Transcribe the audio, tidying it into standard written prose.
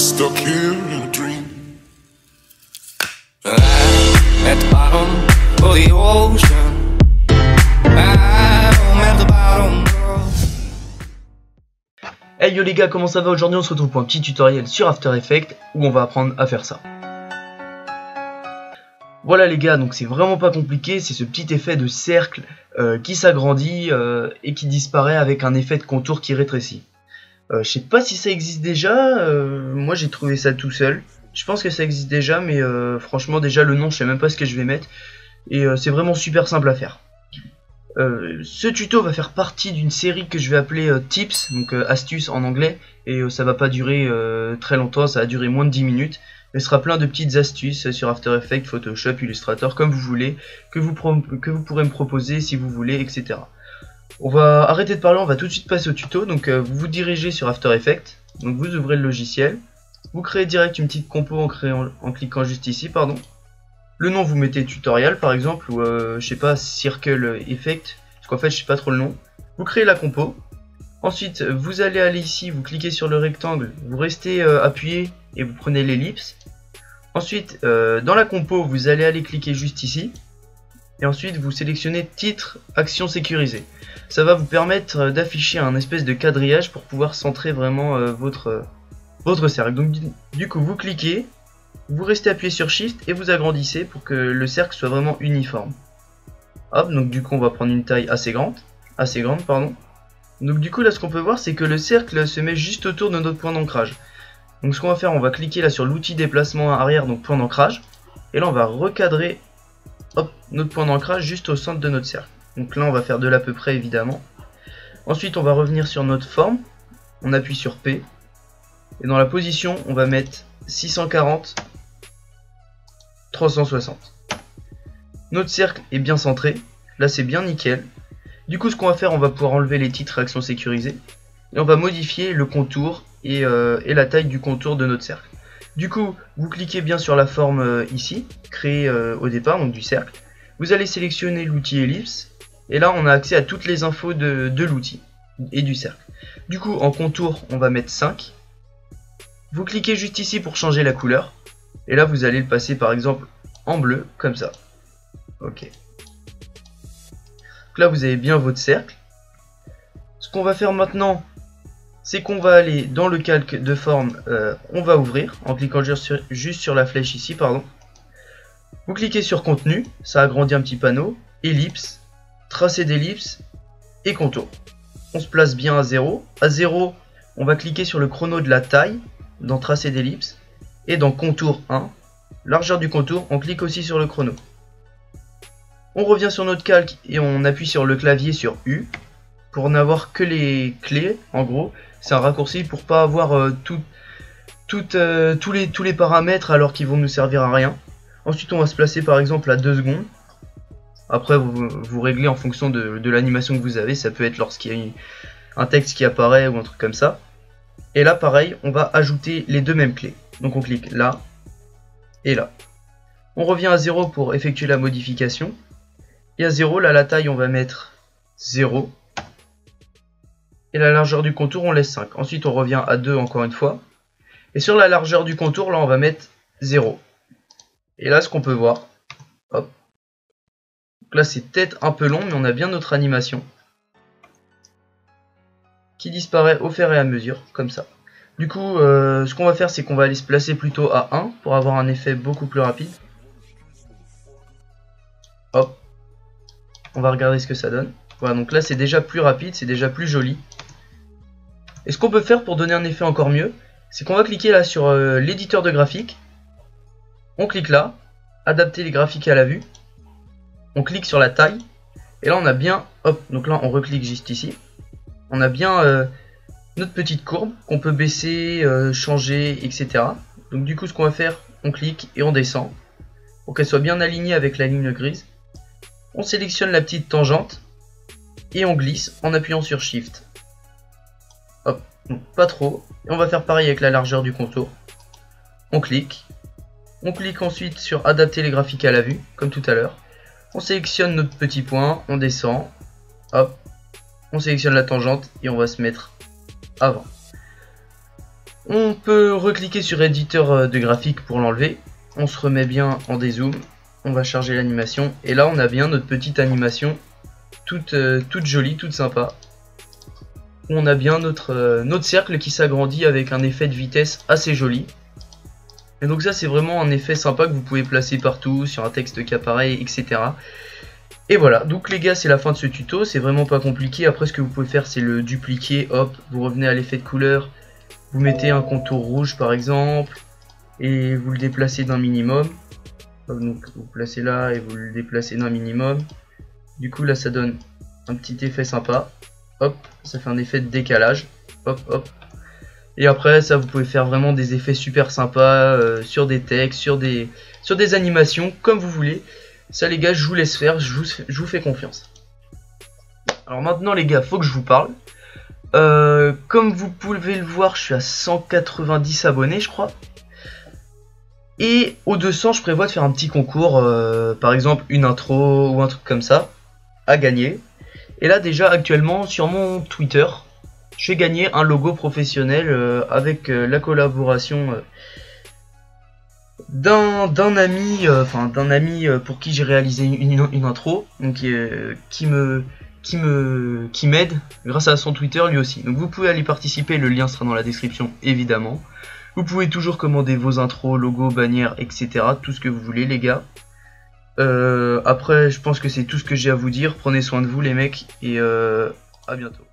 stuck here in a dream. At the bottom of the ocean. I'm at the bottom. Hey yo les gars, comment ça va? Aujourd'hui on se retrouve pour un petit tutoriel sur After Effects où on va apprendre à faire ça. Voilà les gars, donc c'est vraiment pas compliqué, c'est ce petit effet de cercle qui s'agrandit et qui disparaît avec un effet de contour qui rétrécit. Je sais pas si ça existe déjà, moi j'ai trouvé ça tout seul. Je pense que ça existe déjà, mais franchement déjà le nom je sais même pas ce que je vais mettre. Et c'est vraiment super simple à faire. Ce tuto va faire partie d'une série que je vais appeler Tips, donc astuces en anglais. Et ça va pas durer très longtemps, ça va durer moins de 10 minutes. Mais ce sera plein de petites astuces sur After Effects, Photoshop, Illustrator, comme vous voulez, que vous pourrez me proposer si vous voulez, etc. On va arrêter de parler, on va tout de suite passer au tuto. Donc vous vous dirigez sur After Effects, donc vous ouvrez le logiciel, vous créez direct une petite compo en cliquant juste ici, pardon. Le nom vous mettez tutorial par exemple, ou je sais pas, Circle Effect, parce qu'en fait je sais pas trop le nom. Vous créez la compo, ensuite vous allez aller ici, vous cliquez sur le rectangle, vous restez appuyé et vous prenez l'ellipse. Ensuite dans la compo vous allez aller cliquer juste ici, et ensuite vous sélectionnez titre, action sécurisée. Ça va vous permettre d'afficher un espèce de quadrillage pour pouvoir centrer vraiment votre cercle. Donc du coup vous cliquez, vous restez appuyé sur Shift et vous agrandissez pour que le cercle soit vraiment uniforme. Hop, donc du coup on va prendre une taille assez grande, pardon. Donc du coup là ce qu'on peut voir c'est que le cercle se met juste autour de notre point d'ancrage. Donc ce qu'on va faire, on va cliquer là sur l'outil déplacement arrière, donc point d'ancrage, et là on va recadrer, hop, notre point d'ancrage juste au centre de notre cercle. Donc là on va faire de l'à peu près évidemment. Ensuite on va revenir sur notre forme, on appuie sur P, et dans la position on va mettre 640 360. Notre cercle est bien centré, là c'est bien nickel. Du coup ce qu'on va faire, on va pouvoir enlever les titres actions sécurisées et on va modifier le contour et la taille du contour de notre cercle. Du coup vous cliquez bien sur la forme ici, créée au départ, donc du cercle. Vous allez sélectionner l'outil ellipse et là on a accès à toutes les infos de l'outil et du cercle. Du coup en contour on va mettre 5. Vous cliquez juste ici pour changer la couleur. Et là vous allez le passer par exemple en bleu, comme ça. Ok. Donc là vous avez bien votre cercle. Ce qu'on va faire maintenant, c'est qu'on va aller dans le calque de forme, on va ouvrir en cliquant juste sur la flèche ici, pardon. Vous cliquez sur contenu, ça agrandit un petit panneau, ellipse, tracé d'ellipse et contour. On se place bien à 0. À 0, on va cliquer sur le chrono de la taille dans tracé d'ellipse. Et dans contour 1, largeur du contour, on clique aussi sur le chrono. On revient sur notre calque et on appuie sur le clavier sur U pour n'avoir que les clés. En gros, c'est un raccourci pour pas avoir tous les paramètres alors qu'ils vont nous servir à rien. Ensuite, on va se placer par exemple à 2 secondes. Après, vous réglez en fonction de l'animation que vous avez. Ça peut être lorsqu'il y a un texte qui apparaît ou un truc comme ça. Et là, pareil, on va ajouter les deux mêmes clés. Donc on clique là et là. On revient à 0 pour effectuer la modification. Et à 0, là la taille on va mettre 0. Et la largeur du contour on laisse 5. Ensuite on revient à 2 encore une fois. Et sur la largeur du contour là on va mettre 0. Et là ce qu'on peut voir, hop. Donc là c'est peut-être un peu long mais on a bien notre animation qui disparaît au fur et à mesure comme ça. Du coup, ce qu'on va faire, c'est qu'on va aller se placer plutôt à 1 pour avoir un effet beaucoup plus rapide. Hop. On va regarder ce que ça donne. Voilà, donc là, c'est déjà plus rapide, c'est déjà plus joli. Et ce qu'on peut faire pour donner un effet encore mieux, c'est qu'on va cliquer là sur l'éditeur de graphiques. On clique là, adapter les graphiques à la vue. On clique sur la taille. Et là, on a bien, hop, donc là, on reclique juste ici. On a bien notre petite courbe qu'on peut baisser, changer, etc. Donc du coup ce qu'on va faire, on clique et on descend pour qu'elle soit bien alignée avec la ligne grise. On sélectionne la petite tangente et on glisse en appuyant sur Shift. Hop, donc pas trop. Et on va faire pareil avec la largeur du contour. On clique ensuite sur adapter les graphiques à la vue, comme tout à l'heure. On sélectionne notre petit point, on descend, hop, on sélectionne la tangente et on va se mettre avant. On peut recliquer sur éditeur de graphique pour l'enlever. On se remet bien en dézoom. On va charger l'animation. Et là, on a bien notre petite animation toute jolie, toute sympa. On a bien notre cercle qui s'agrandit avec un effet de vitesse assez joli. Et donc ça, c'est vraiment un effet sympa que vous pouvez placer partout, sur un texte qui apparaît, etc. Et voilà, donc les gars, c'est la fin de ce tuto. C'est vraiment pas compliqué. Après, ce que vous pouvez faire, c'est le dupliquer. Hop, vous revenez à l'effet de couleur. Vous mettez un contour rouge par exemple et vous le déplacez d'un minimum. Donc vous placez là et vous le déplacez d'un minimum. Du coup là ça donne un petit effet sympa. Hop, ça fait un effet de décalage. Hop hop. Et après ça vous pouvez faire vraiment des effets super sympas sur des textes, sur des animations comme vous voulez. Ça les gars, je vous laisse faire, je vous fais confiance. Alors maintenant les gars, faut que je vous parle. Comme vous pouvez le voir, je suis à 190 abonnés je crois. Et aux 200 je prévois de faire un petit concours, par exemple une intro ou un truc comme ça, à gagner. Et là déjà actuellement sur mon Twitter, je vais gagner un logo professionnel avec la collaboration d'un ami, pour qui j'ai réalisé une intro, donc qui m'aide grâce à son Twitter lui aussi. Donc vous pouvez aller participer, le lien sera dans la description évidemment. Vous pouvez toujours commander vos intros, logos, bannières, etc. Tout ce que vous voulez les gars. Après je pense que c'est tout ce que j'ai à vous dire. Prenez soin de vous les mecs et à bientôt.